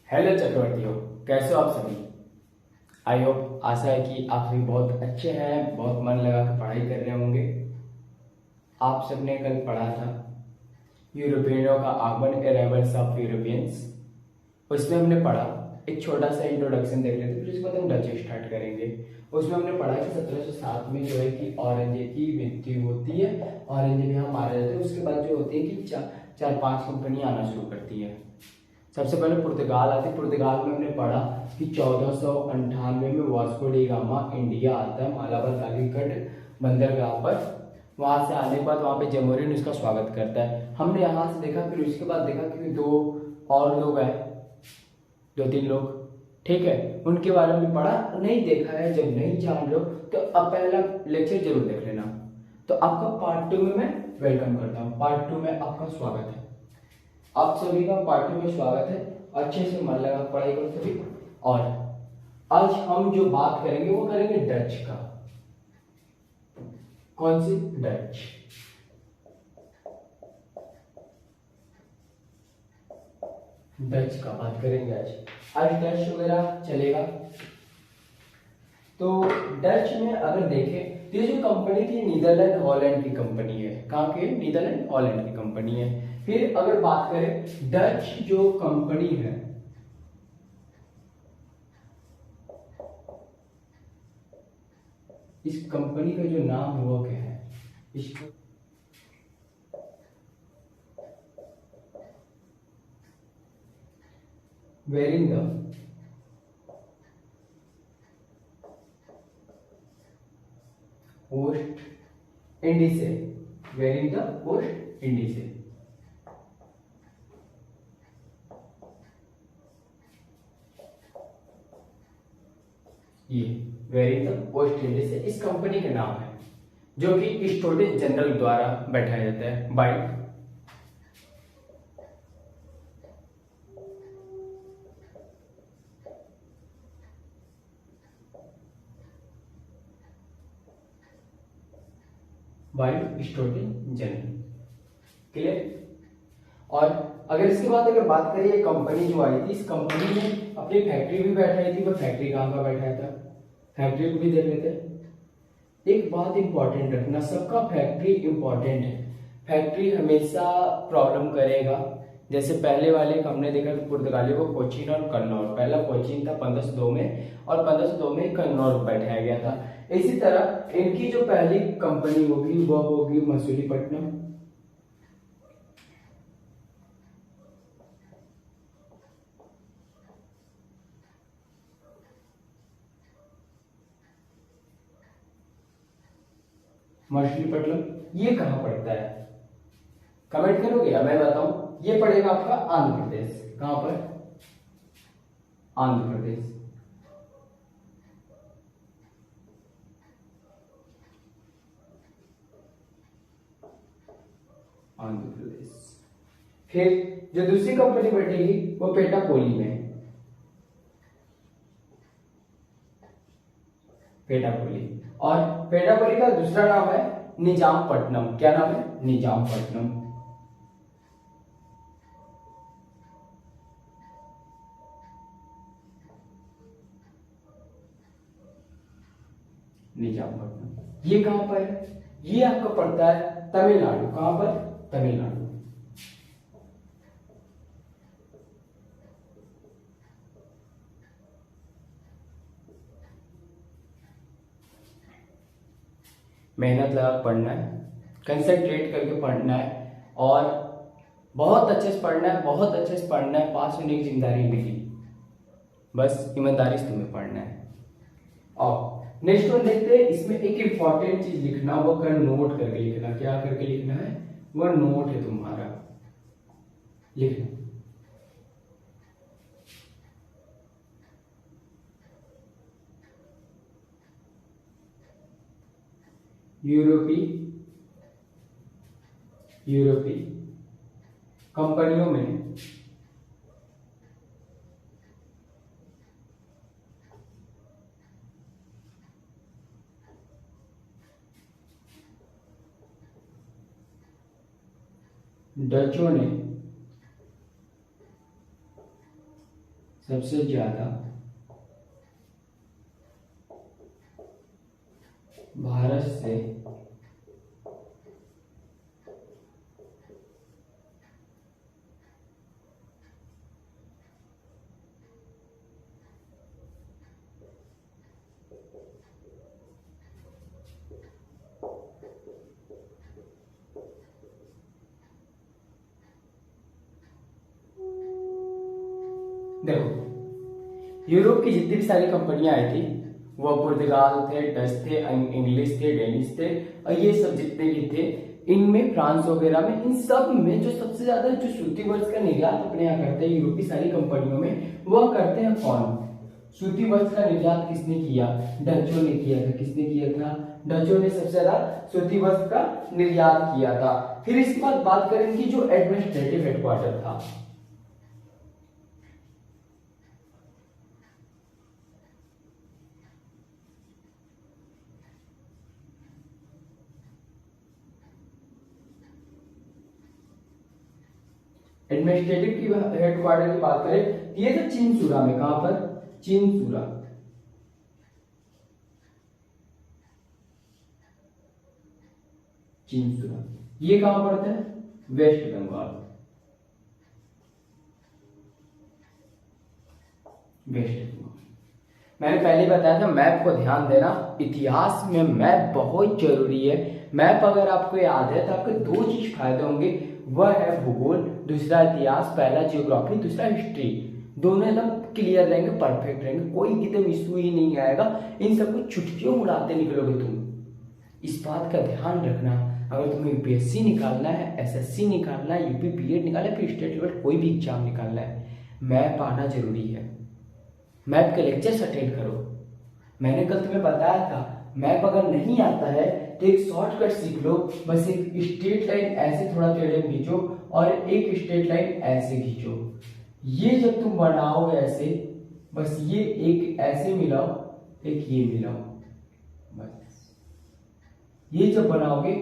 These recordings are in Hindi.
हेलो चक्रवर्तियों, कैसे हो आप सभी। आई होप, आशा है कि आप सभी बहुत अच्छे हैं, बहुत मन लगा कर पढ़ाई कर रहे होंगे। आप सबने कल पढ़ा था यूरोपियनों का आगमन, अराइवल्स ऑफ यूरोपियंस। उसमें हमने पढ़ा, एक छोटा सा इंट्रोडक्शन देख लेते फिर उसके बाद हम डच स्टार्ट करेंगे। उसमें हमने पढ़ा कि 1707 में जो है कि औरंगजेब की मृत्यु होती है, औरंगजेब यहाँ मारा जाता है। उसके बाद जो होती है कि चार पांच कंपनियां आना शुरू करती है। सबसे पहले पुर्तगाल आती है। पुर्तगाल में हमने पढ़ा कि 1498 में वास्को डी गामा इंडिया आता है मालाबार कालीकट बंदरगाह पर। वहां से आने के बाद वहां पे जमोरिन उसका स्वागत करता है। हमने यहाँ से देखा, फिर उसके बाद देखा कि दो और लोग आए, दो तीन लोग, ठीक है, उनके बारे में पढ़ा। नहीं देखा है, जब नहीं जान लो तो अब पहला लेक्चर जरूर देख लेना। तो आपका पार्ट 2 में मैं वेलकम करता हूँ। पार्ट 2 में आपका स्वागत है। आप सभी का पार्ट 2 में स्वागत है। अच्छे से मन लगा पढ़ाई करो सभी। और आज हम जो बात करेंगे वो करेंगे डच का। कौन सी? डच। डच का बात करेंगे आज। आज डच वगैरह चलेगा। तो डच में अगर देखें तो ये जो कंपनी थी नीदरलैंड हॉलैंड की कंपनी है। कहाँ की? नीदरलैंड हॉलैंड की कंपनी है। फिर अगर बात करें डच जो कंपनी है, इस कंपनी का जो नाम है वो क्या है? इसको वेरिंग द ओस्ट इंडीसे, वेरिंग द ओस्ट इंडीसे। ये वेरिंग द ओस्ट इंडीसे इस कंपनी का नाम है, जो कि स्टोरेज जनरल द्वारा बैठाया जाता है बाय स्टोरेज जनरल। क्लियर? और अगर इसके बाद अगर बात करिए कंपनी जो आई थी, इस कंपनी ने अपनी फैक्ट्री भी बैठाई थी। वो फैक्ट्री कहाँ का बैठाया था, फैक्ट्री को भी देख लेते हैं। एक बात इंपॉर्टेंट रखना, सबका फैक्ट्री इंपॉर्टेंट है। फैक्ट्री हमेशा प्रॉब्लम करेगा। जैसे पहले वाले हमने देखा तो पुर्तगालियों को कोचीन और कन्नौर, पहला कोचीन था 1502 में और 1502 में कन्नौर बैठाया गया था। इसी तरह इनकी जो पहली कंपनी होगी वह होगी मसूलीपट्टनम। मछलीपट्टनम ये कहाँ पड़ता है? कमेंट करोगे या मैं बताऊं? ये पड़ेगा आपका आंध्र प्रदेश। कहां पर? आंध्र प्रदेश। आंध्र प्रदेश। फिर जो दूसरी कंपनी बैठेगी वो पेटापोली में, पेटापोली। और पेटापोली का दूसरा नाम है निजामपट्टनम। क्या नाम है? निजामपट्टनम। निजामपट्टनम ये कहां पर है? ये आपका पड़ता है तमिलनाडु। कहां पर? तमिलनाडु। मेहनत लगा पढ़ना है, कंसंट्रेट करके पढ़ना है और बहुत अच्छे से पढ़ना है, बहुत अच्छे से पढ़ना है। पास होने की जिम्मेदारी मिली, बस ईमानदारी से तुम्हें पढ़ना है। और नेक्स्ट वन देखते हैं। इसमें एक इंपॉर्टेंट चीज लिखना, वो कर नोट करके लिखना। क्या करके लिखना है? वह नोट है तुम्हारा, लिखना। यूरोपी यूरोपी कंपनियों में डचों ने सबसे ज्यादा भारत से देखो, यूरोप की जितनी भी सारी कंपनियां आई थी वो पुर्तगाल थे, डच थे, इंग्लिश थे, डेनिश थे, और ये सब जितने भी थे, इनमें फ्रांस वगैरह में, इन सब में जो सबसे ज्यादा जो सूती वस्त्र का निर्यात अपने यहाँ करते हैं यूरोप की सारी कंपनियों में, वह करते हैं कौन? सूती वस्त्र का निर्यात किसने किया? डचों ने किया था। किसने किया था? डचों ने सबसे ज्यादा सूती वस्त्र का निर्यात किया था। फिर इसके बाद बात करें कि जो एडमिनिस्ट्रेटिव हेडक्वार्टर था, एडमिनिस्ट्रेटिव की हेडक्वार्टर की बात करें, ये था चिनसुरा में। कहां पर? चिनसुरा। चिनसुरा ये कहां पड़ता है? वेस्ट बंगाल। वेस्ट बंगाल। मैंने पहले बताया था मैप को ध्यान देना, इतिहास में मैप बहुत जरूरी है। मैप अगर आपको याद है तो आपके दो चीज फायदे होंगे, वह है भूगोल, दूसरा इतिहास, पहला जियोग्राफी, दूसरा हिस्ट्री। दोनों एकदम क्लियर रहेंगे, परफेक्ट रहेंगे, कोई एकदम इशू ही नहीं आएगा। इन सबको चुटकियों उड़ाते निकलोगे तुम। इस बात का ध्यान रखना, अगर तुम्हें यूपीएससी निकालना है, एसएससी निकालना है, यूपी बीएड निकालना है, फिर स्टेट लेवल कोई भी एग्जाम निकालना है, मैप आना जरूरी है। मैप के लेक्चर्स अटेंड करो। मैंने कल तुम्हें बताया था, मैप अगर नहीं आता है तो एक शॉर्टकट सीख लो, बस एक स्ट्रेट लाइन ऐसे थोड़ा टेढ़े खींचो और एक स्ट्रेट लाइन ऐसे खींचो। ये जब तुम बनाओगे ऐसे, बस ये एक ऐसे मिलाओ, एक ये मिलाओ, बस ये जब बनाओगे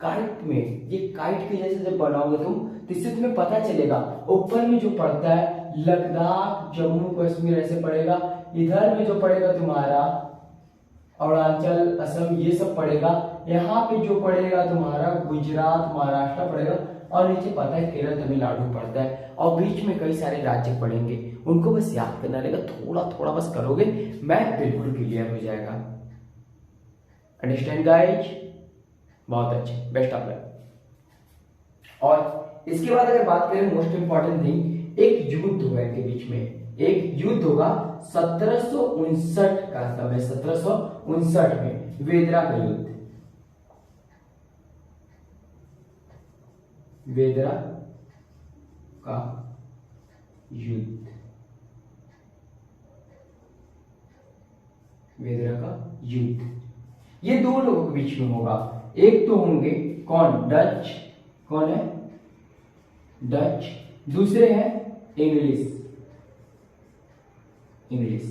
काइट में, ये काइट के जैसे जब बनाओगे तुम, तो इससे तुम्हें पता चलेगा ऊपर में जो पड़ता है लद्दाख, जम्मू कश्मीर ऐसे पड़ेगा, इधर में जो पड़ेगा तुम्हारा अरुणाचल, असम, ये सब पड़ेगा, यहाँ पे जो पड़ेगा तुम्हारा गुजरात, महाराष्ट्र पड़ेगा, और नीचे पता है केरल, तमिलनाडु पड़ता है, और बीच में कई सारे राज्य पड़ेंगे। उनको बस याद करना रहेगा, थोड़ा थोड़ा बस करोगे, मैथ बिल्कुल क्लियर हो जाएगा। Understand guys? बहुत अच्छे, बेस्ट ऑफ लक। और इसके बाद अगर बात करें मोस्ट इंपॉर्टेंट थिंग, एक युद्ध हुआ इनके बीच में, एक युद्ध होगा 1759 का समय, 1759 में वेदरा का युद्ध। वेदरा का युद्ध, वेदरा का युद्ध, ये दो लोगों के बीच में होगा। एक तो होंगे कौन? डच। कौन है? डच। दूसरे हैं इंग्लिश। इंग्लिश।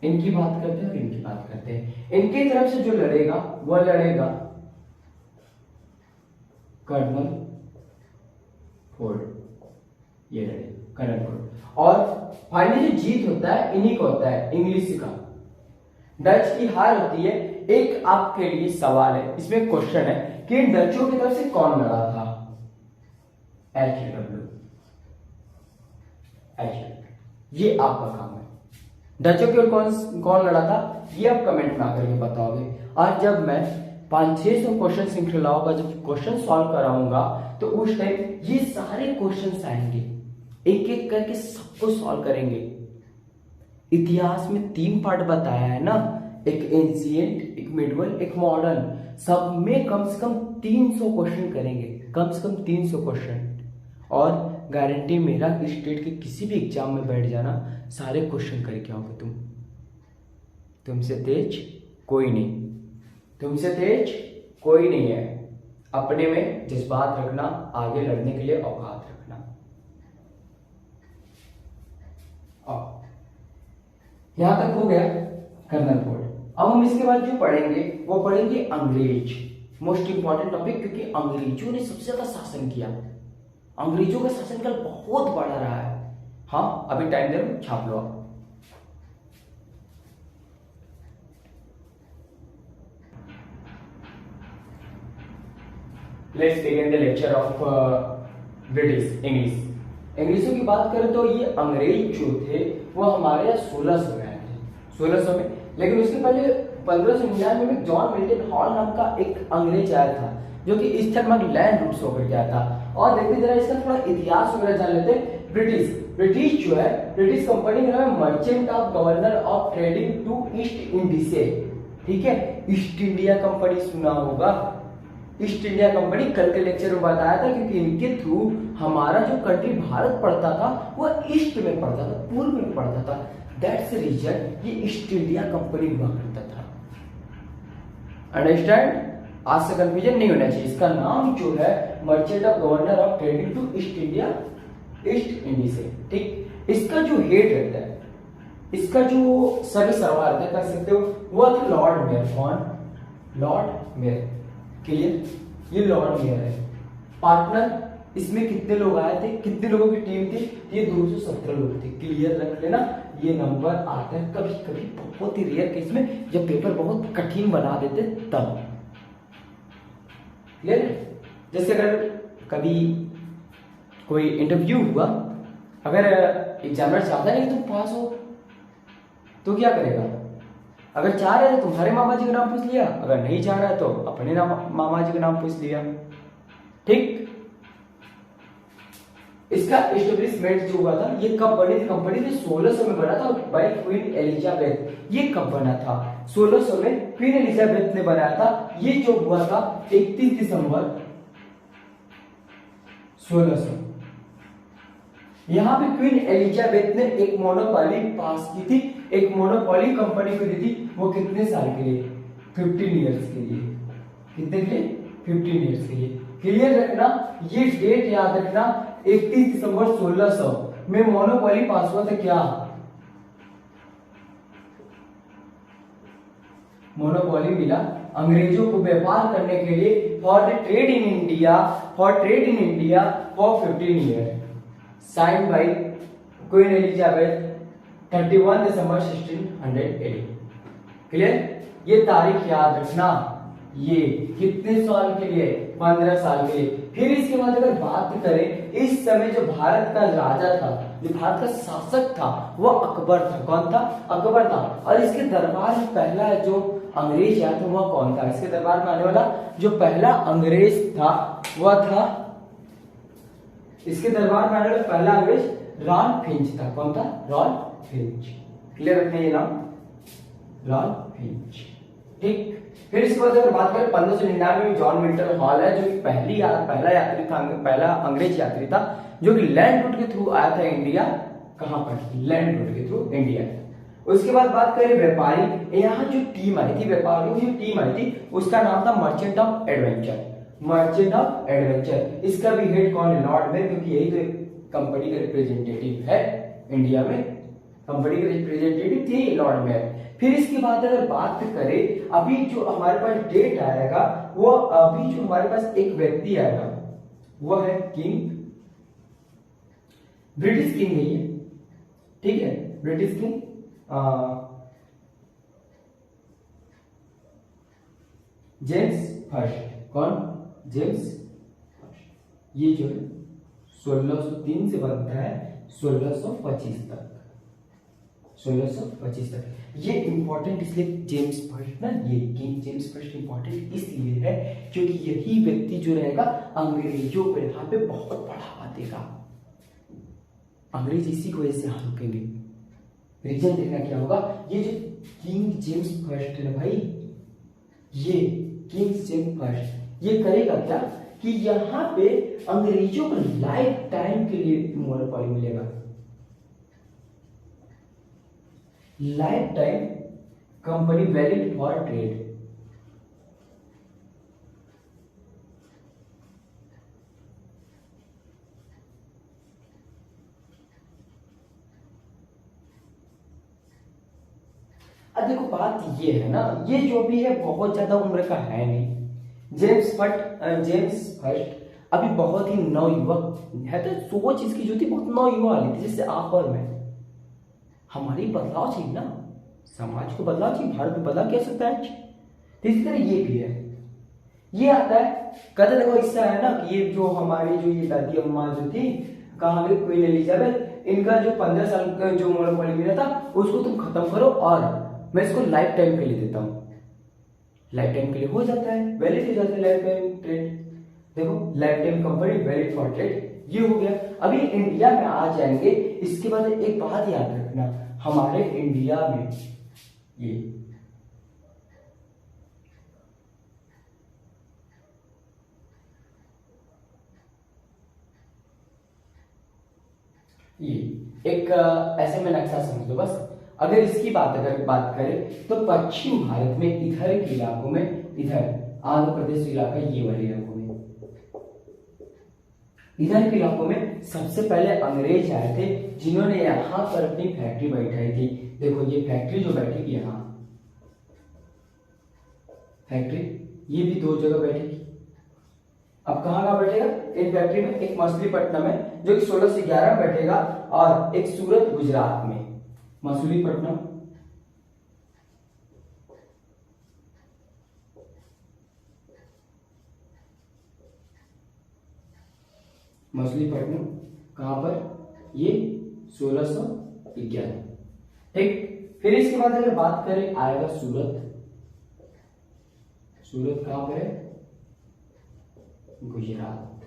इनकी बात करते हैं और इनकी बात करते हैं। इनकी तरफ से जो लड़ेगा वह लड़ेगा कर्नल फोर्ड, ये लड़ेगा कर्नल फोर्ड। और फाइनली जो जीत होता है इन्हीं को होता है, इंग्लिश का। डच की हार होती है। एक आपके लिए सवाल है, इसमें क्वेश्चन है कि डचों की तरफ से कौन लड़ा था? HW, ये आपका काम है। डचों की ओर कौन लड़ा था, ये आप कमेंट में आकर के बताओगे। और जब मैं 500-600 क्वेश्चन श्रृंखलाओं का जब क्वेश्चन सॉल्व कराऊंगा, तो उस टाइम ये सारे क्वेश्चन आएंगे, एक एक करके सबको सॉल्व करेंगे। इतिहास में 3 पार्ट बताया है ना, एक एंशिएंट, एक मिडवल, एक मॉडर्न। सब में कम से कम 300 क्वेश्चन करेंगे, कम से कम 300 क्वेश्चन। और गारंटी मेरा कि स्टेट के किसी भी एग्जाम में बैठ जाना, सारे क्वेश्चन करके आओगे तुम। तुमसे तेज कोई नहीं, तुमसे तेज कोई नहीं है। अपने में जज्बात रखना, आगे लड़ने के लिए औकात रखना। यहां तक हो गया कर्नल फोर्ड। अब हम इसके बाद जो पढ़ेंगे वो पढ़ेंगे अंग्रेज। मोस्ट इंपॉर्टेंट टॉपिक, क्योंकि अंग्रेजों ने सबसे ज्यादा शासन किया। अंग्रेजों का शासनकाल बहुत बड़ा रहा है। हाँ अभी टाइम दे रहा हूं, छाप लो आप। Let's begin the lecture of British English. इंग्लिशों की बात करें तो ये अंग्रेज जो थे वो हमारे यहाँ 1600 में आए थे, 1600 में। लेकिन उसके पहले 1599 में जॉन मिल्टन हॉल नाम का एक अंग्रेज आया था जो कि ईस्टर्न लैंड रूट से होकर के आया था। और देखिए जरा इसका थोड़ा इतिहास वगैरह जान लेते हैं। ब्रिटिश जो है, ब्रिटिश कंपनी का नाम है merchant of governor of trading to East Indies, ठीक है। ईस्ट इंडिया कंपनी सुना होगा, ईस्ट इंडिया कंपनी कल के लेक्चर में बताया था, क्योंकि इनके थ्रू हमारा जो कंट्री भारत पड़ता था वो ईस्ट में पड़ता था, पूर्व में पड़ता था। दैट्स द रीजन ये ईस्ट इंडिया कंपनी हुआ करता था। अंडरस्टैंड? आज से कंफ्यूजन नहीं होना चाहिए। इसका नाम जो है merchant of governor of trading to east India, east इंडी से, ठीक। इसका जो हेड रहता है, इसका जो सरवा रहता है, कर सकते हो, वो था लॉर्ड मेयर। कौन? Lord mayor. क्लियर? ये लॉर्ड मेयर है। पार्टनर इसमें कितने लोग आए थे, कितने लोगों की टीम थी? ये 217 लोग थे। क्लियर रख लेना, ये नंबर आता है कभी कभी बहुत ही रेयर केस में, जब पेपर बहुत कठिन बना देते तब। क्लियर? जैसे अगर कभी कोई इंटरव्यू हुआ, अगर एग्जामिनर चाहता है कि तुम पास हो तो क्या करेगा? अगर चाह रहे हैं तो तुम्हारे मामा जी का नाम पूछ लिया, अगर नहीं चाह रहा है तो अपने मामा जी का नाम पूछ लिया, ठीक। इसका एस्टेब्लिशमेंट जो हुआ था, ये कब बनी थी? कंपनी ने 1600 में बना था बाय क्वीन एलिजाबेथ। ये कब बना था? 1600 में क्वीन एलिजाबेथ ने बनाया था। ये जो हुआ था 31 दिसंबर 1600। यहां पे क्वीन एलिजाबेथ ने एक मोनोपॉली पास की थी, एक मोनोपॉली कंपनी को दी थी। वो कितने साल के लिए? 15 ईयर्स के लिए। कितने के लिए? 15 ईयर्स के लिए। क्लियर रखना, ये डेट याद रखना, 31 दिसंबर 1600 में मोनोपॉली पास हुआ था। क्या मोनोपॉली मिला अंग्रेजों को व्यापार करने के लिए, for trade in India, for trade in India for 15 year. Sign by Queen Elizabeth 31 दिसंबर 1680। क्लियर? ये तारीख याद रखना। ये कितने साल के लिए? 15 साल के लिए। फिर इसके बाद अगर बात करें, इस समय जो भारत का राजा था, जो भारत का शासक था, वो अकबर था। कौन था? अकबर था। और इसके दरबार में पहला जो अंग्रेज आया था वह कौन था? इसके दरबार में आने वाला जो पहला अंग्रेज था वह था, इसके दरबार में आने वाला पहला अंग्रेज रॉन फिंच था। कौन था? Ron Finch. क्लियर रखना ये नाम, रॉन फिंच, ठीक। फिर इसके बाद अगर बात करें 1599 में जॉन मिल्टन हॉल है, जो कि पहला यात्री था, पहला अंग्रेज यात्री था जो कि लैंड रूट के थ्रू आया था इंडिया। कहां पर? लैंड रूट के थ्रू इंडिया। उसके बाद बात करें व्यापारी, यहाँ जो टीम आई थी, व्यापारियों की जो टीम आई थी, उसका नाम था merchant of adventure. Merchant of adventure. इसका भी हेड कौन है? लॉर्ड मेयर, क्योंकि यही तो कंपनी का रिप्रेजेंटेटिव है इंडिया में। कंपनी के रिप्रेजेंटेटिव थे लॉर्ड मेयर। फिर इसके बाद अगर बात करें, अभी जो हमारे पास डेट आएगा, वो अभी जो हमारे पास एक व्यक्ति आएगा वो है किंग, ब्रिटिश किंग है ये, ठीक है, ब्रिटिश किंग जेम्स फर्स्ट। कौन? James first. ये जो है 1603 से बनता है 1625 तक, 1625 तक। ये इंपॉर्टेंट इसलिए जेम्स फर्स्ट ना, ये किंग जेम्स फर्स्ट इंपॉर्टेंट इसलिए है क्योंकि यही व्यक्ति जो रहेगा अंग्रेजों को यहाँ पे बहुत बढ़ावा देगा। अंग्रेज इसी की वजह से यहाँ रुकेंगे। रीजन देखना क्या होगा, ये जो किंग जेम्स फर्स्ट है भाई, ये किंग जेम्स फर्स्ट ये करेगा क्या कि यहाँ पे अंग्रेजों को लाइफ टाइम के लिए मोनोपॉली मिलेगा। Life time company valid for trade. अब देखो बात ये है ना, ये जो भी है बहुत ज्यादा उम्र का है नहीं। जेम्स फर्स्ट अभी बहुत ही नवयुवक है, तो सोच इसकी जो थी बहुत नवयुवा वाली थी, जैसे आप और मैं। हमारी बदलाव चाहिए ना, समाज को बदलाव चाहिए, भारत को बदला क्या सकता है। तो इसी तरह ये भी है, ये आता है कहते देखो इससे है ना कि ये जो हमारी जो ये दादी अम्मा जो थी, कहाँ गई क्वीन एलिजाबेथ, इनका जो 15 साल का जो मोनोपोली मिला था उसको तुम खत्म करो और मैं इसको लाइफ टाइम के लिए देता हूँ। लाइफ टाइम के लिए हो जाता है, वैलिड हो जाता है लाइफ टाइम ट्रेड। देखो life time company valid for trade, ये हो गया। अभी इंडिया में आ जाएंगे, इसके बाद एक बात याद रखना, हमारे इंडिया में ये एक ऐसे में नक्शा समझ लो बस। अगर इसकी अगर बात करें तो पश्चिम भारत में इधर के इलाकों में, इधर आंध्र प्रदेश इलाका, ये वाले इलाकों में, इधर के इलाकों में सबसे पहले अंग्रेज आए थे, जिन्होंने यहाँ पर अपनी फैक्ट्री बैठाई थी। देखो ये फैक्ट्री जो बैठेगी यहाँ फैक्ट्री, ये भी 2 जगह बैठेगी। अब कहाँ बैठेगा इन फैक्ट्री में? एक मछलीपट्टनम है जो कि 16 से 11 में बैठेगा, और एक सूरत गुजरात में। मछलीपट्टनम कहां पर? ये 1611। ठीक, फिर इसके बाद अगर बात करें आएगा सूरत। सूरत कहां पर है? गुजरात।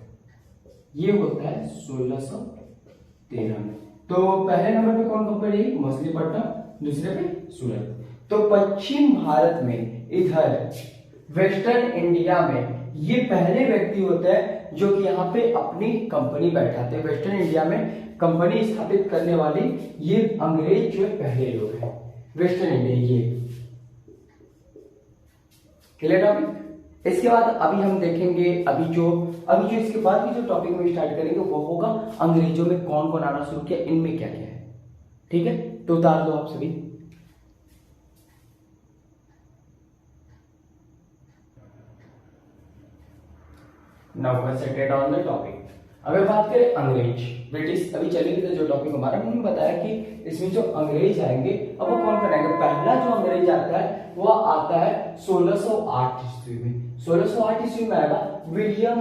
ये होता है 1613 में। तो पहले नंबर पे कौन पड़ेगी? मछलीपट्टनम, दूसरे पे सूरत। तो पश्चिम भारत में इधर वेस्टर्न इंडिया में ये पहले व्यक्ति होते हैं जो कि यहाँ पे अपनी कंपनी बैठाते हैं। वेस्टर्न इंडिया में कंपनी स्थापित करने वाली ये अंग्रेज जो पहले लोग हैं वेस्टर्न इंडिया। ये क्लियर टॉपिक। इसके बाद अभी हम देखेंगे, अभी जो इसके बाद की जो टॉपिक में स्टार्ट करेंगे वो होगा अंग्रेजों में कौन कौन आना शुरू किया, इनमें क्या क्या है। ठीक है, तो उतार दो आप सभी। Now concentrate on the topic. अगर बात करें अंग्रेज ब्रिटिश, अभी चलेगी तो जो टॉपिक हमारा, उन्होंने बताया कि इसमें जो अंग्रेज आएंगे, अब वो कौन कौन आएंगे? पहला जो अंग्रेज आता है वो आता है 1608 ईस्वी में। 1608 ईस्वी में आएगा विलियम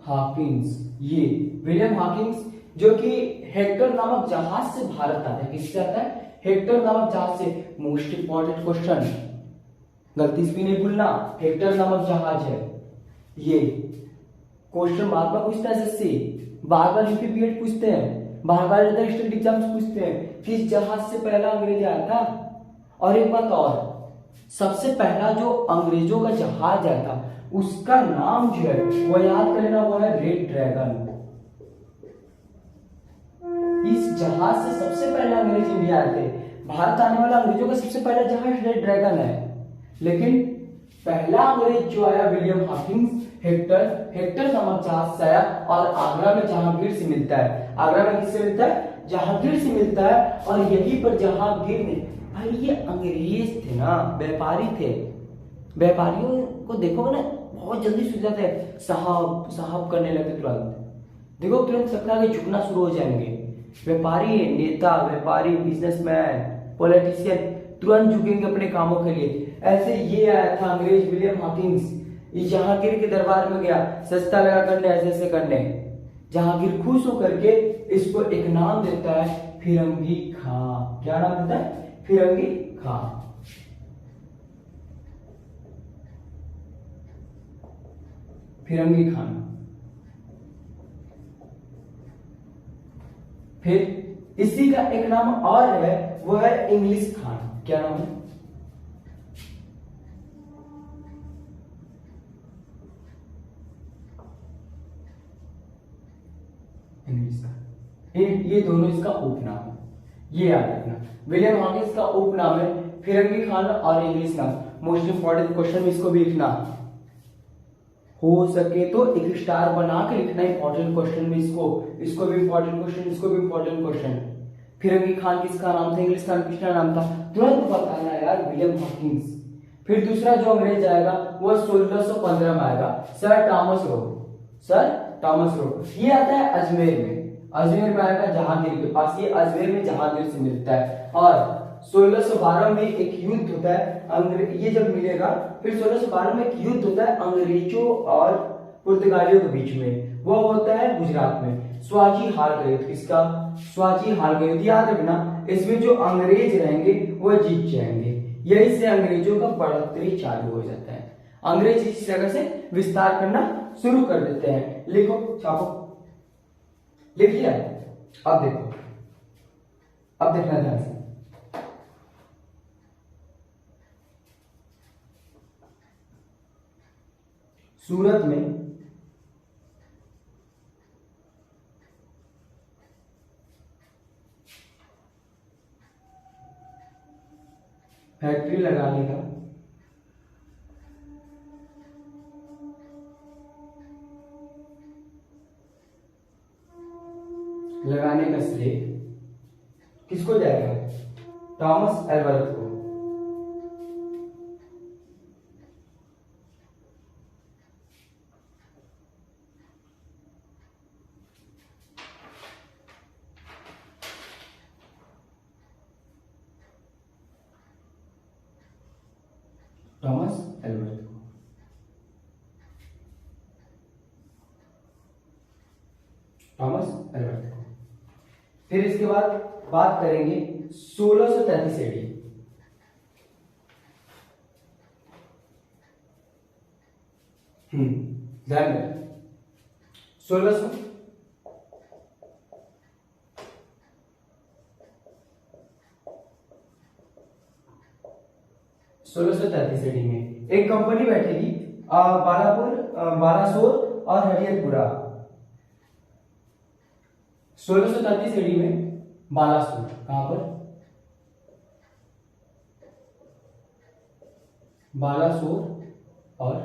हॉकिंस। ये विलियम हॉकिंस जो कि हेक्टर नामक जहाज से भारत आता है। किससे आता है? हेक्टर नामक जहाज से। मोस्ट इंपॉर्टेंट क्वेश्चन, गलती से भी नहीं भूलना, हेक्टर नामक जहाज है ये। क्वेश्चन बार बार पूछता है एसएससी, बार बार यूपीपीएड पूछते हैं, बार बार स्टेट एग्जाम्स पूछते हैं, किस जहाज से पहला अंग्रेज आया था। और एक बात और, सबसे पहला जो अंग्रेजों का जहाज आया था उसका नाम जो है वो याद कर लेना, वो है रेड ड्रैगन। इस जहाज से सबसे पहले अंग्रेज इंडिया आए थे। भारत आने वाला अंग्रेजों का सबसे पहला जहाज रेड ड्रैगन है, लेकिन पहला अंग्रेज जो आया विलियम हॉकिंस, हेक्टर नामक जहाज से आया और आगरा में जहांगीर से मिलता है। आगरा में किससे मिलता है? जहांगीर से मिलता है। और यहीं पर जहांगीर ने, भाई ये अंग्रेज थे ना, व्यापारी थे, व्यापारियों को देखोगे ना बहुत जल्दी सूझ जाता है, साहब साहब करने लगे तुरंत। देखो तुरंत सबका आगे झुकना शुरू हो जाएंगे। व्यापारी नेता, व्यापारी बिजनेसमैन, पॉलिटिशियन तुरंत झुकेंगे अपने कामों के लिए। ऐसे ये आया था अंग्रेज विलियम हॉकिंस, जहांगीर के दरबार में गया, सस्ता लगा करने, ऐसे ऐसे करने। जहांगीर खुश होकर के इसको एक नाम देता है, फिरंगी खां। क्या नाम देता है? फिरंगी खां। फिरंगी खान। फिर इसी का एक नाम और है, वो है इंग्लिश खान। क्या नाम है? इंग्लिश खान। ये दोनों इसका उपनाम है, ये याद रखना। विलियम हॉकिंस का उपनाम है फिरंगी खान और इंग्लिश नाम। मोस्ट इंपॉर्टेंट क्वेश्चन में इसको भी लिखना, हो सके तो एक स्टार बना के लिखना इंपॉर्टेंट क्वेश्चन में। इसको भी इंपॉर्टेंट क्वेश्चन, इसको भी इंपॉर्टेंट क्वेश्चन। फिरंगी खान किसका नाम था? इंग्लिश खान किसका नाम था? तुरंत बताना यार, विलियम हॉकिंस। फिर दूसरा जो अंग्रेज आएगा वो 1615 में आएगा, sir Thomas Roe. Sir Thomas Roe ये आता है अजमेर में, अजमेर में आएगा जहांगीर के पास, ये अजमेर में जहांगीर से मिलता है। और 1612 में एक युद्ध होता है अंग्रेज, ये जब मिलेगा फिर 1612 में एक युद्ध होता है अंग्रेजों और पुर्तगालियों के बीच में, वो होता है गुजरात में। स्वाजी हार का युद्ध, किसका? स्वाजी हार का युद्ध। याद रखना इसमें जो अंग्रेज रहेंगे वो जीत जाएंगे, यही से अंग्रेजों का बढ़ोतरी चालू हो जाता है। अंग्रेज इस जगह से विस्तार करना शुरू कर देते हैं। लिखो, छापो, लिख लिया? अब देखो, अब देखना ध्यान से। सूरत में फैक्ट्री लगाने का श्रेय किसको जाएगा? टॉमस एल्वर्थ को। टॉमस एल्वर्थ को। टॉमस एल्वर्थ को। फिर इसके बाद बात करेंगे 1633 एडी। ध्यान रखें 1633 एडी में एक कंपनी बैठेगी बालासोर और हरिहरपुरा। 1633 एडी में बालासोर, कहां पर? बालासोर और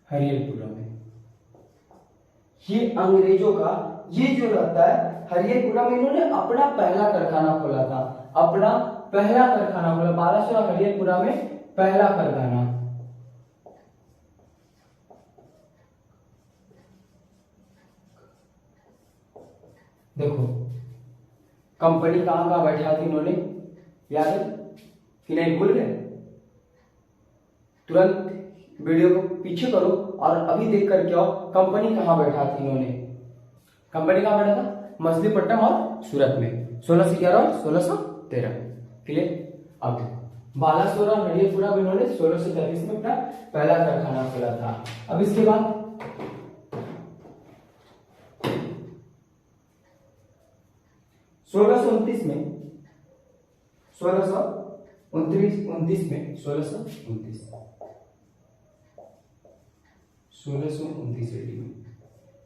हरिहरपुरा में। ये अंग्रेजों का ये जो रहता है हरिहरपुरा में, इन्होंने अपना पहला कारखाना खोला था, अपना पहला कारखाना खोला बालासोर और हरिहरपुरा में, पहला कारखाना। देखो कंपनी कहां कहां बैठा थी इन्होंने, याद है कि नहीं? भूल गए? तुरंत वीडियो को पीछे करो और अभी देख कर के आओ कंपनी कहां बैठा थी इन्होंने। कंपनी कहां बैठा था? मछलीपट्टनम और सूरत में, 1611 और 1613। क्लियर? अब बालासोर और हरिहरपुरा में इन्होंने 1633 में अपना पहला कारखाना खोला था। अब इसके बाद 1629 में 1629 एडी में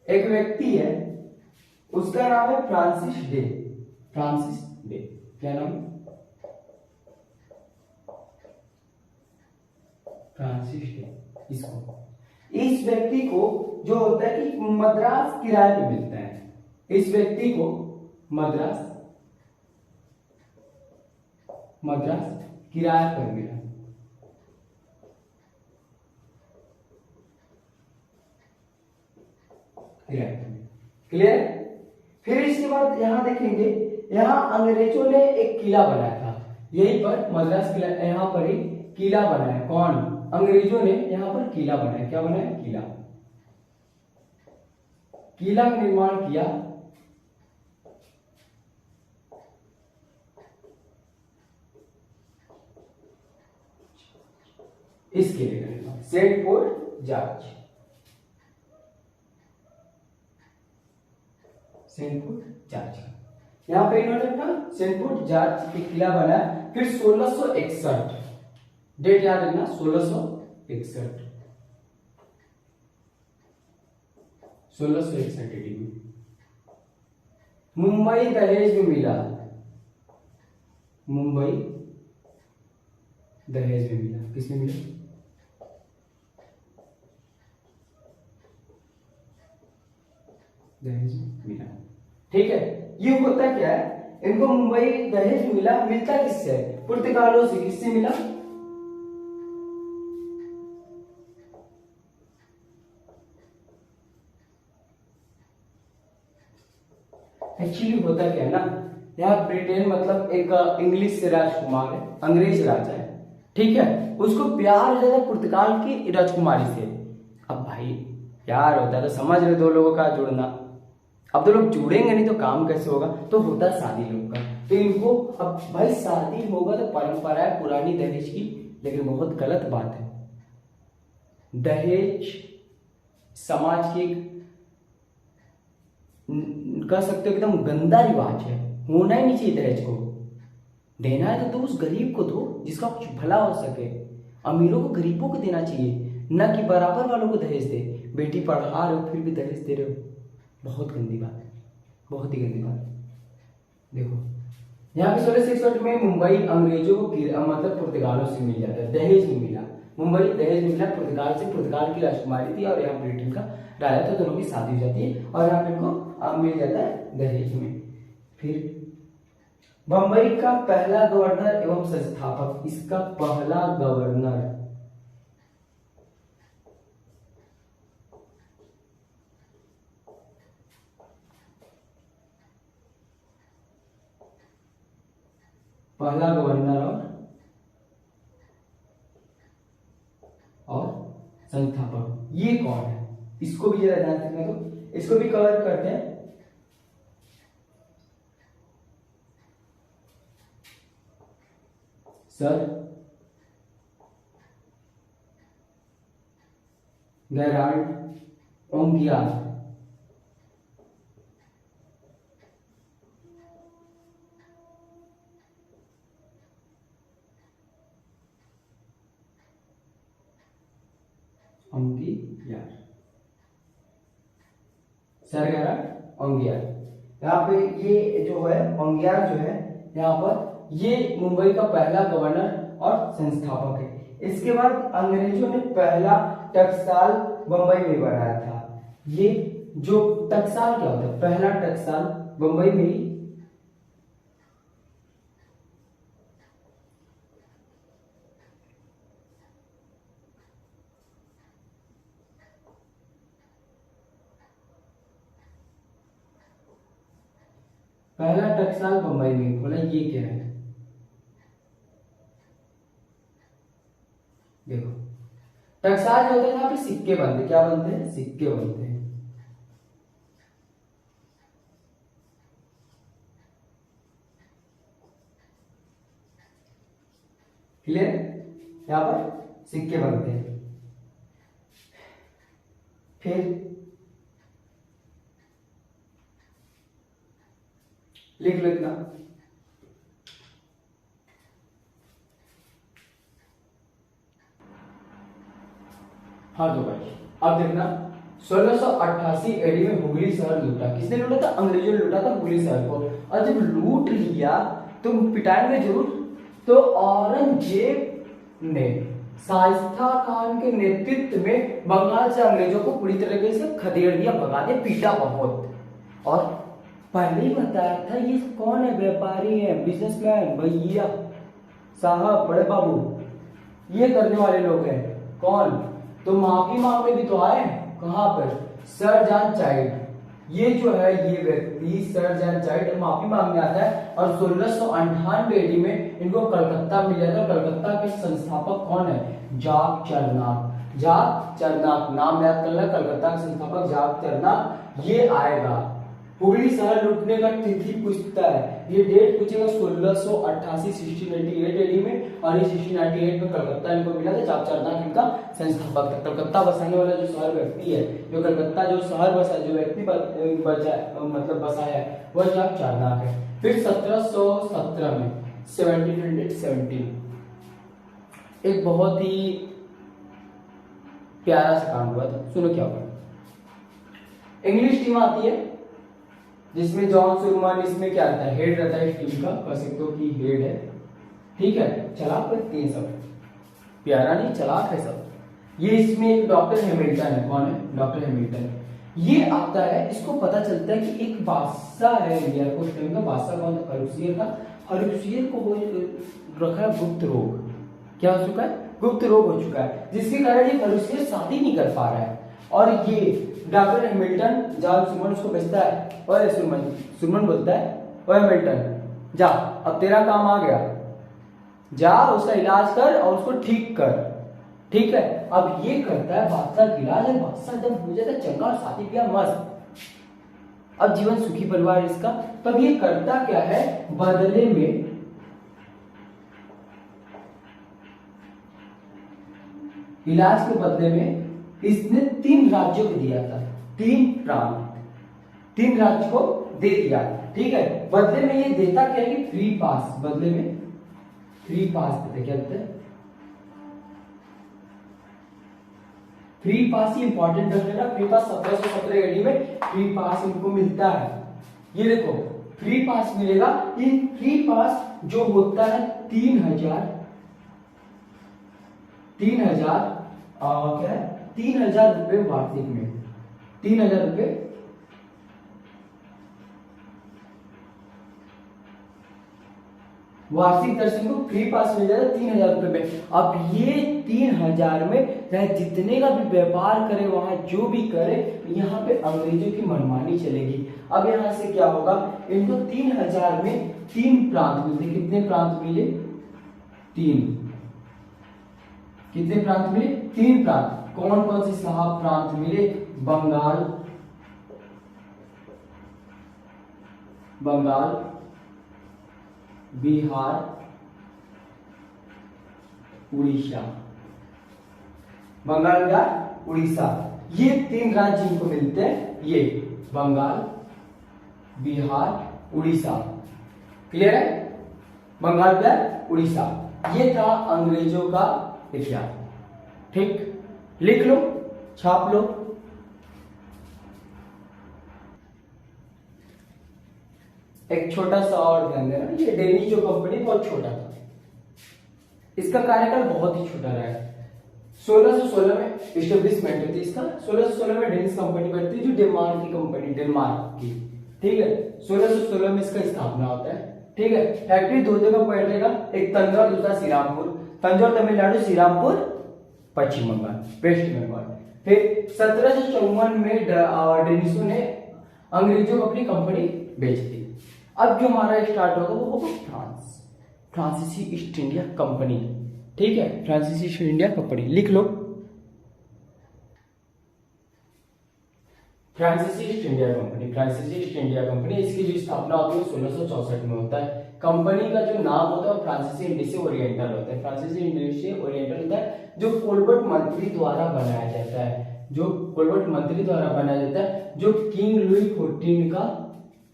एक व्यक्ति है, उसका नाम है फ्रांसिस डे। फ्रांसिस डे, क्या नाम? Francis day. इस व्यक्ति को जो होता है कि मद्रास किराए पे मिलता है, इस व्यक्ति को मद्रास किराए पर मिला। क्लियर? फिर इसके बाद यहां देखेंगे, यहां अंग्रेजों ने एक किला बनाया था, यहीं पर मद्रास किला, यहां पर ही किला बनाया। कौन? अंग्रेजों ने यहां पर किला बनाया। क्या बनाया? किला। किला का निर्माण किया इसके लिए Saint Fort George. Saint Fort George, यहां पे इन्होंने अपना सेंट फोर्ट जॉर्ज की किला बनाया। फिर 1661, डेट याद रखना, 1661 एडी में मुंबई दहेज में मिला। मुंबई दहेज में मिला। किसमें मिला? दहेज में मिला। ठीक है, ये होता क्या है, इनको मुंबई दहेज मिला, मिलता किससे? पुर्तगालों से। किससे मिला? एक्चुअली होता क्या है ना, यहाँ ब्रिटेन मतलब एक इंग्लिश से राजकुमार है, अंग्रेज राजा है, ठीक है, उसको प्यार हो जाता है पुर्तगाल की राजकुमारी से। अब भाई प्यार होता है तो समझ रहे दो लोगों का जुड़ना, अब दो लोग जुड़ेंगे नहीं तो काम कैसे होगा, तो होता है शादी लोग का। तो इनको अब भाई शादी होगा तो परंपरा है पुरानी दहेज की, लेकिन बहुत गलत बात है। दहेज समाज की कह सकते हो एकदम गंदा रिवाज है, होना ही नहीं चाहिए। दहेज को देना है तो उस गरीब को दो जिसका कुछ भला हो सके। अमीरों को गरीबों को देना चाहिए, न कि बराबर वालों को दहेज दे। बेटी पढ़ा रहे हो फिर भी दहेज दे रहे हो, बहुत गंदी बात है, बहुत ही गंदी बात। देखो यहाँ पे 1661 में मुंबई अंग्रेजों को मतलब पुर्तगालों से मिल जाता है, दहेज में मिला। मुंबई दहेज में मिला पुर्तगाल से, पुर्तगाल की राजकुमारी थी और यहाँ ब्रिटेन का राजा था, दोनों की शादी हो जाती है और यहाँ पे इनको मिल जाता है दहेज में। फिर बंबई का पहला गवर्नर एवं संस्थापक, इसका पहला गवर्नर और संस्थापक ये कौन है, इसको भी जरा ध्यान रखना, तो इसको भी कवर करते हैं। Sir Gerald Aungier, sir Gerald Aungier. यहाँ पे ये जो है ओंगियार जो है यहाँ पर ये मुंबई का पहला गवर्नर और संस्थापक है। इसके बाद अंग्रेजों ने पहला टकसाल बंबई में बनाया था। ये जो टकसाल क्या होता है, पहला टकसाल बंबई में ही पहला टकसाल बंबई में खोला। ये क्या है देखो, टकसाल जो होता है यहाँ पे सिक्के बनते हैं, क्या बनते हैं, सिक्के बनते हैं। क्लियर, यहाँ पर सिक्के बनते हैं। फिर लिख लो इतना, हाँ तो भाई अब देखना 1688 एडी में हुगली शहर लूटा। किसने लूटा था? अंग्रेजों ने लूटा था हुगली शहर को। और जब लूट लिया तो पिटाएंगे जरूर, तो औरंगजेब ने शाइस्ता खान के नेतृत्व में बंगाल से अंग्रेजों को पूरी तरीके से खदेड़ दिया, भगा दिया, पीटा बहुत। और पहले ही बताया था ये कौन है, व्यापारी है, बिजनेसमैन, भैया साहब, बड़े बाबू, ये करने वाले लोग हैं। कौन? तो माफी मांगने भी तो आए। कहां पर? सर जॉन चाइल्ड, ये जो है ये व्यक्ति सर जॉन चाइल्ड माफी मांगने आता है। और 1698 ईस्वी में इनको कलकत्ता मिल जाता है। कलकत्ता के संस्थापक कौन है? जाक चरनाक। जाक चरनाक नाम याद कर ले, कलकत्ता के संस्थापक जाक चरनाक। ये आएगा हुगली शहर लूटने का तिथि पूछता है, ये डेट पूछेगा 1688 1698 एडी में। और ये 1698 में कलकत्ता इनको मिला था। जाक चरनाक इनका संस्थापक था। कलकत्ता बसाने वाला जो शहर व्यक्ति है, जो कलकत्ता जो शहर बसा, जो व्यक्ति मतलब बसाया है, वह जाक चरनाक है। फिर 1717 में 1717 एक बहुत ही प्यारा सा काम हुआ था, सुनो क्या हुआ। इंग्लिश टीम आती है जिसमें जॉन सुरमन, इसमें क्या रहता है, हेड रहता है इस टीम का, कह सकते हो कि हेड है। ठीक है, चालाक व्यक्ति है सब, प्यारा नहीं, चालाक है सब। ये इसमें एक डॉक्टर हैमिल्टन है। कौन है? Doctor Hamilton. ये आता है, इसको पता चलता है कि एक बादशाह है इंडिया को, उस टाइम का बादशाह कौन था? हरुशियर था। हरुशियर को हो रखा है गुप्त रोग। क्या हो चुका है? गुप्त रोग हो चुका है, जिसके कारण ये हरुशियर शादी नहीं कर पा रहा है। और ये डॉक्टर हैमिल्टन जब सुमन उसको भेजता है, और सुमन बोलता है, ओए हैमिल्टन जा, अब तेरा काम आ गया, जा उसका इलाज कर और उसको ठीक कर। ठीक है, अब ये करता है, बादशाह का इलाज है, बादशाह जब हो जाता है चंगा और शादी ब्याह मस्त, अब जीवन सुखी परिवार इसका। तब ये करता क्या है, बदले में इलाज के बदले में इसने 3 राज्यों को दिया था, 3 प्रांत, 3 राज्य को दे दिया। ठीक है, बदले में ये देता क्या है कि फ्री पास, बदले में फ्री पास देते। क्या देते हैं? Free pass. ये इंपॉर्टेंट रख लेना, फ्री पास 1717 एडी में फ्री पास इनको मिलता है। ये देखो फ्री पास मिलेगा। ये फ्री पास जो होता है 3000 क्या है, 3000 रुपए वार्षिक में, 3000 रुपए वार्षिक दर्शन को फ्री पास मिल जाता है 3000 रुपए में। अब ये 3000 में चाहे जितने का भी व्यापार करे, वहां जो भी करे, यहाँ पे अंग्रेजों की मनमानी चलेगी। अब यहाँ से क्या होगा, इनको 3000 में 3 प्रांत मिलते। कितने प्रांत मिले? 3। कितने प्रांत मिले? 3 प्रांत। कौन कौन से साहब प्रांत मिले? बंगाल, बिहार, उड़ीसा। बंगाल, बिहार, उड़ीसा, ये 3 राज्य इनको मिलते हैं। ये बंगाल, बिहार, उड़ीसा। क्लियर है? बंगाल, बिहार, उड़ीसा। ये था अंग्रेजों का इतिहास। ठीक, लिख लो, छाप लो। एक छोटा सा और ध्यान देना, ये डेनिश जो कंपनी बहुत छोटा था, इसका कार्यकाल बहुत ही छोटा रहा है। 1616 में इस्टेब्लिशमेंट होती है इसका। 1616 में डेनिश कंपनी बनती है, जो डेनमार्क की कंपनी, डेनमार्क की। ठीक है, 1616 में इसका स्थापना होता है। ठीक है, फैक्ट्री 2 जगह बैठेगा, एक तंजौर, दूसरा श्रीरामपुर। तंजौर तमिलनाडु, श्रीरामपुर पश्चिम बंगाल, वेस्ट बंगाल। फिर 1754 में डेनिशों ने अंग्रेजों को अपनी कंपनी बेच दी। अब जो हमारा स्टार्ट होगा वो होगा फ्रांस, फ्रांसीसी ईस्ट इंडिया कंपनी। ठीक है, फ्रांसीसी ईस्ट इंडिया कंपनी लिख लो। फ्रांसीसी ईस्ट इंडिया कंपनी, फ्रांसीसी ईस्ट इंडिया कंपनी, इसकी जो स्थापना होती है 1664 में होता है। कंपनी का जो नाम होता है फ्रांसीसी इंडिया ओरिएंटल होता है। फ्रांसीसी इंडिया ओरिएंटल होता है, जो कोलबर्ट मंत्री द्वारा बनाया जाता है, जो कोलबर्ट मंत्री द्वारा बनाया जाता है, जो किंग लुई 14 का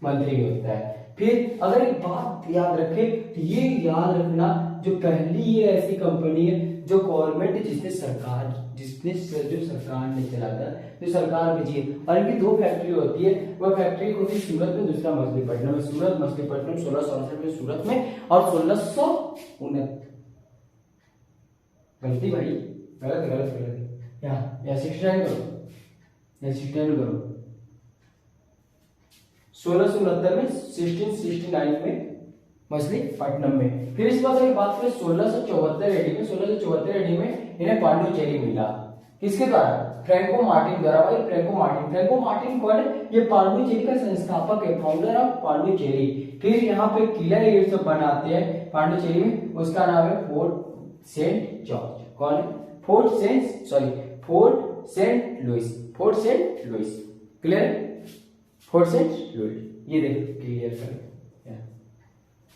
मंत्री होता है। फिर अगर एक बात याद रखे, तो ये याद रखना, जो पहली ये ऐसी कंपनी है जो गवर्नमेंट, जो सरकार ने चलाता है, जो सरकार भेजी है। और इनकी 2 फैक्ट्री होती है, वह फैक्ट्री होती है सूरत में, दूसरा मछलीपट्टनम में। सूरत, मछलीपट्टनम 1668 में सूरत में, और 1669 गलती भाई, गलत यहाँ 69 करो, 1669 में, 1669 में मछलीपट्टनम में। फिर इस बात की बात करें 1674 एडी में इन्हें पांडुचेरी मिला। किसके द्वारा? फ्रैंको मार्टिन द्वारा। भाई फ्रैंको मार्टिन कौन है? ये पांडुचेरी का संस्थापक है, फाउंडर ऑफ पांडुचेरी। फिर यहाँ पे किला ये सब बनाते हैं पांडुचेरी में, उसका नाम है फोर्ट सेंट जॉर्ज। कौन है? Fort Saint Louis. Clear? Fort Saint Louis, ये देखो क्लियर करें।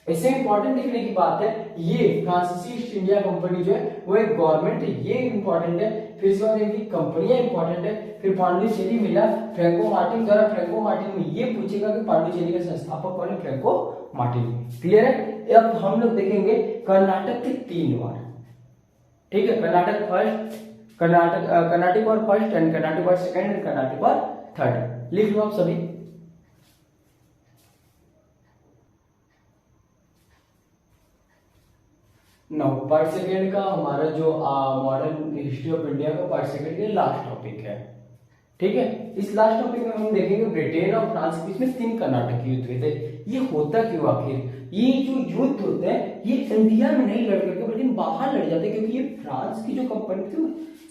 इससे इंपॉर्टेंट देखने की बात है, ये फ्रांसीसी ईस्ट इंडिया कंपनी जो है वो एक गवर्नमेंट है, ये इंपॉर्टेंट है। फिर इसके बाद इनकी कंपनियां इंपॉर्टेंट है। फिर पांडुचेरी मिला फ्रैंको मार्टिन द्वारा। फ्रैंको मार्टिन में ये पूछेगा कि पांडुचेरी का संस्थापक कौन है? Franco Martin. क्लियर है? अब हम लोग देखेंगे कर्नाटक के 3 वार। ठीक है, Carnatic war first and Carnatic war second and Carnatic war third. लिख लो आप सभी। नौ पार्ट सेकेंड का हमारा जो मॉडर्न हिस्ट्री ऑफ इंडिया का पार्ट सेकेंड का लास्ट टॉपिक है। ठीक है, इस लास्ट टॉपिक में हम देखेंगे ब्रिटेन और फ्रांस के बीच में 3 कर्नाटक युद्ध हुए थे। ये होता क्यों आखिर? ये जो युद्ध होते हैं ये इंडिया में नहीं लड़ करके बल्कि बाहर लड़ जाते हैं, क्योंकि ये फ्रांस की जो कंपनी थी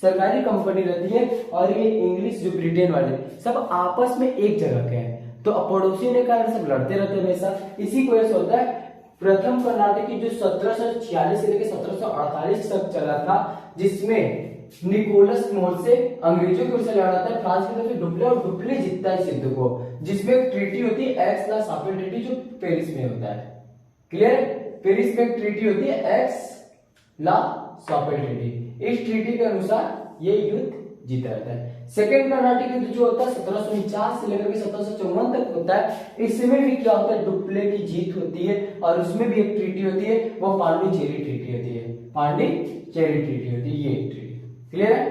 सरकारी कंपनी रहती है और ये इंग्लिश जो ब्रिटेन वाले सब आपस में एक जगह के हैं, तो पड़ोसी ने कहा सब लड़ते रहते हमेशा। इसी की वजह से होता है प्रथम कर्नाटक की जो 1746 से लेकर 1748 तक चला था, जिसमें निकोलस मोर से अंग्रेजों की ओर से लड़ा था फ्रांस की तरफ से डुप्ले, और डुप्ले जीतता है इस युद्ध को, जिसमें एक ट्रीटी होती है एक्स ला सापेल ट्रीटी जो पेरिस में होता है। क्लियर? पेरिस में एक ट्रीटी होती है एक्स ला सापेल ट्रीटी। इस ट्रीटी के अनुसार ये युद्ध जीता रहता है। सेकेंड कर्नाटक युद्ध जो होता है 1749 से लेकर के 1754 तक होता है। इसमें भी क्या होता है, डुप्ले की जीत होती है और उसमें भी एक ट्रीटी होती है, वो पांडिचेरी ट्रीटी होती है। पांडिचेरी ट्रीटी होती है ये ट्रीटी। क्लियर है?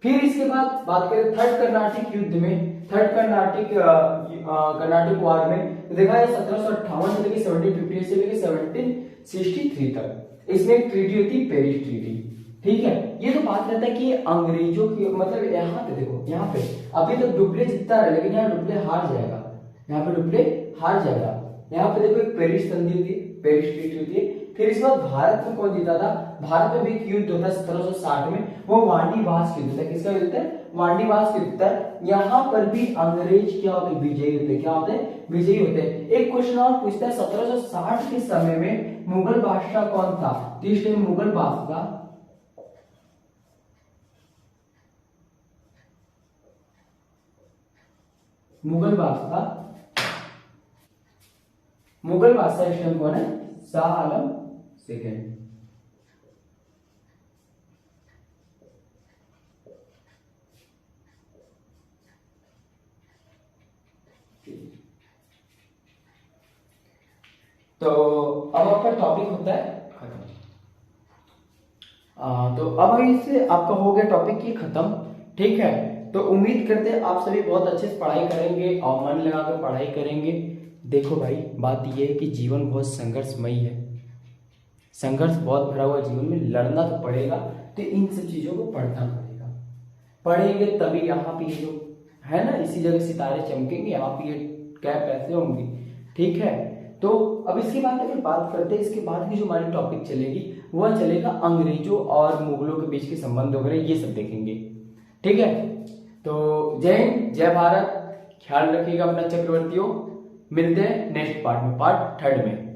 फिर इसके बाद बात करें थर्ड कर्नाटक युद्ध में, थर्ड कर्नाटक वार में, तो देखा है 1758 से लेकर 1758 से लेकर 1763 तक इसमें एक ट्रीटी होती है पेरिस ट्रीटी। ठीक है, ये तो बात रहता है कि अंग्रेजों की मतलब यहाँ पे देखो, यहाँ पे अभी तो डुप्ले जीतता है लेकिन यहाँ डुप्ले हार जाएगा, यहाँ पे डुप्ले हार जाएगा। यहाँ पे देखो एक पेरिस संधि होती है, पेरिस ट्रीटी होती है। फिर इसके बाद भारत में कौन जीता था? भारत में भी एक युद्ध होता है 1760 में, वो वांडीवास युद्ध होता है। किसका युद्ध है? वांडीवास युद्ध होता है। यहाँ पर भी अंग्रेज क्या होते हैं? विजयी होते हैं। क्या होते हैं? विजयी होते हैं। एक क्वेश्चन और पूछता है 1760 के समय में मुगल बादशाह कौन था? तो इस टाइम मुगल बादशाह मुगल बादशाह इस टाइम कौन है? शाह आलम सेकेंड। तो अब आपका टॉपिक होता है खत्म। तो अब इससे आपका हो गया टॉपिक की खत्म। ठीक है, तो उम्मीद करते हैं आप सभी बहुत अच्छे से पढ़ाई करेंगे और मन लगाकर पढ़ाई करेंगे। देखो भाई, बात यह है कि जीवन बहुत संघर्षमयी है, संघर्ष बहुत भरा हुआ जीवन में, लड़ना तो पड़ेगा, तो इन सब चीजों को पढ़ना पड़ेगा। पढ़ेंगे तभी यहाँ पे जो है ना, इसी जगह सितारे चमकेंगे, यहाँ पे ये कैप ऐसे होंगी। ठीक है, तो अब इसके बाद अगर बात करते हैं, इसके बाद की जो हमारी टॉपिक चलेगी वह चलेगा अंग्रेजों और मुगलों के बीच के संबंध वगैरह, ये सब देखेंगे। ठीक है, तो जय हिंद, जय भारत, ख्याल रखिएगा अपना चक्रवर्तियों। मिलते हैं नेक्स्ट पार्ट में, पार्ट थर्ड में।